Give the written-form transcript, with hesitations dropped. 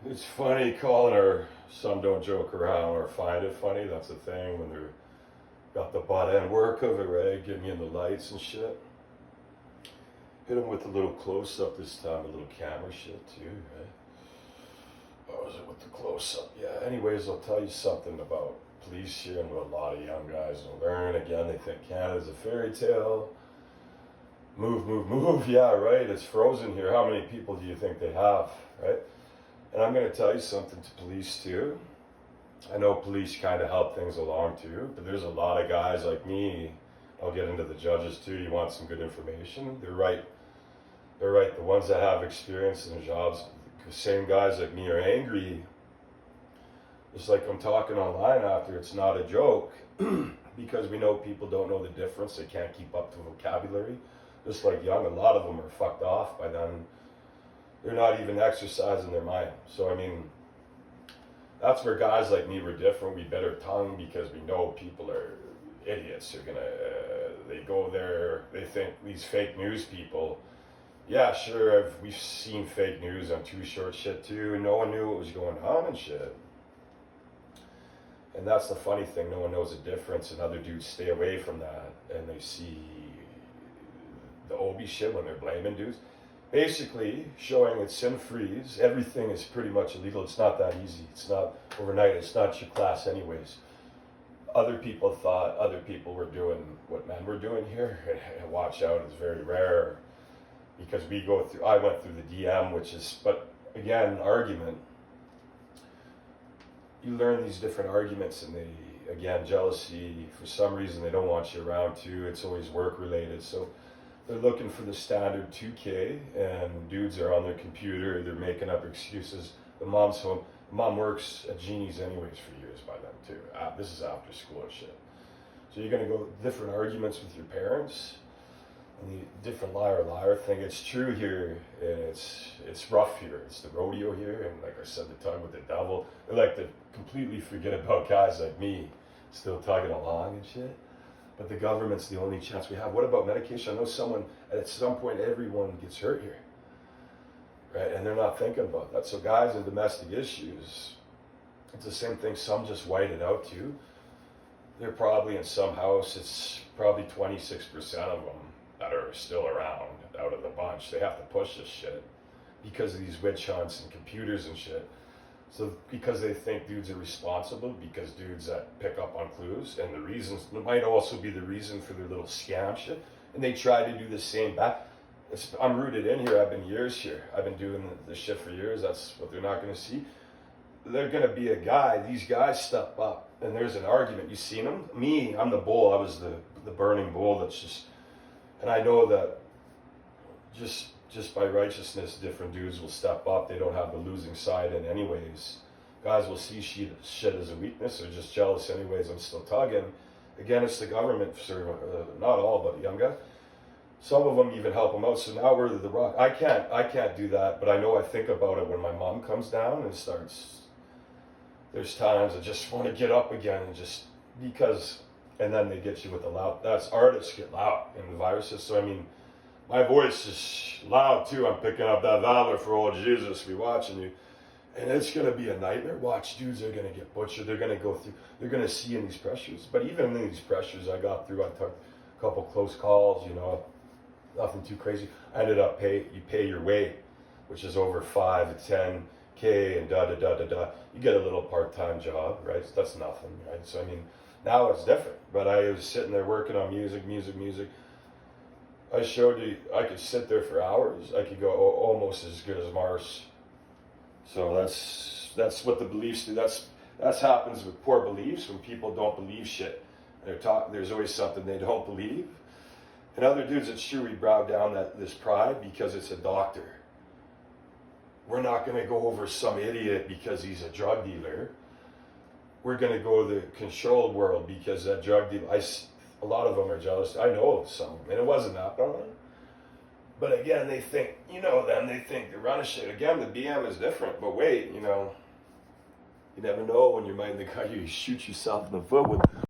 It's funny calling her some don't joke around or find it funny. That's the thing when they're got the butt end work of it, right? Getting you in the lights and shit. Hit them with a little close up this time, a little camera shit too, right? What was it with the close up? Yeah, anyways, I'll tell you something about police here and what a lot of young guys don't learn. Again, they think Canada's a fairy tale. Move, move, move. Yeah, right. It's frozen here. How many people do you think they have, right? And I'm going to tell you something to police too. I know police kind of help things along too, but there's a lot of guys like me. I'll get into the judges too. You want some good information? They're right. They're right. The ones that have experience in their jobs, the same guys like me are angry. It's like I'm talking online after. It's not a joke because we know people don't know the difference. They can't keep up to vocabulary. Just like young, a lot of them are fucked off by then. They're not even exercising their mind. So, I mean, that's where guys like me were different. We better tongue because we know people are idiots. They're they go there, they think these fake news people. Yeah, sure, we've seen fake news on Too Short shit too. No one knew what was going on and shit. And that's the funny thing, no one knows the difference, and other dudes stay away from that, and they see the Obi shit when they're blaming dudes. Basically, showing it's sin freeze, everything is pretty much illegal. It's not that easy. It's not overnight. It's not your class anyways. Other people thought other people were doing what men were doing here. Watch out, it's very rare. Because I went through the DM, which is, but again, argument. You learn these different arguments and again, jealousy, for some reason they don't want you around too. It's always work related. So they're looking for the standard 2K and dudes are on their computer. They're making up excuses. The mom's home. The mom works at Genie's anyways for years by then too. This is after school and shit. So you're going to go different arguments with your parents. And the different liar thing, it's true here, and it's rough here. It's the rodeo here, and like I said, the tug with the devil. They like to completely forget about guys like me, still tugging along and shit. But the government's the only chance we have. What about medication? I know at some point, everyone gets hurt here, right? And they're not thinking about that. So guys in domestic issues, it's the same thing. Some just white it out too. They're probably in some house. It's probably 26% of them that are still around out of the bunch. They have to push this shit because of these witch hunts and computers and shit. So because they think dudes are responsible, because dudes that pick up on clues, and the reasons, it might also be the reason for their little scam shit, and they try to do the same back. I'm rooted in here, I've been years here. I've been doing this shit for years, that's what they're not gonna see. They're gonna be a guy, these guys step up, and there's an argument, you seen them? Me, I'm the bull, I was the burning bull that's just, and I know that just by righteousness, different dudes will step up. They don't have the losing side in anyways. Guys will see shit as a weakness. They're just jealous anyways. I'm still tugging. Again, it's the government, not all, but the young guys. Some of them even help them out. So now we're the rock. I can't do that, but I know I think about it when my mom comes down and starts. There's times I just want to get up again and just because. And then they get you with the loud. That's artists get loud in the viruses. So I mean, my voice is loud too. I'm picking up that valor for old Jesus. Be watching you, and it's gonna be a nightmare. Watch, dudes are gonna get butchered. They're gonna go through. They're gonna see in these pressures. But even in these pressures, I got through. I took a couple close calls. You know, nothing too crazy. I ended up you pay your way, which is over 5 to 10K and da. You get a little part-time job, right? So that's nothing, right? So I mean. Now it's different, but I was sitting there working on music. I showed you, I could sit there for hours. I could go almost as good as Mars. So that's what the beliefs do. That's happens with poor beliefs when people don't believe shit. There's always something they don't believe. And other dudes, it's true, we bow down this pride because it's a doctor. We're not going to go over some idiot because he's a drug dealer. We're going to go to the controlled world because that drug deal, a lot of them are jealous. I know of some, and it wasn't that bad. But again, they think, they think they're running shit. Again, the BM is different, but wait, you never know when you're minding the guy, you shoot yourself in the foot with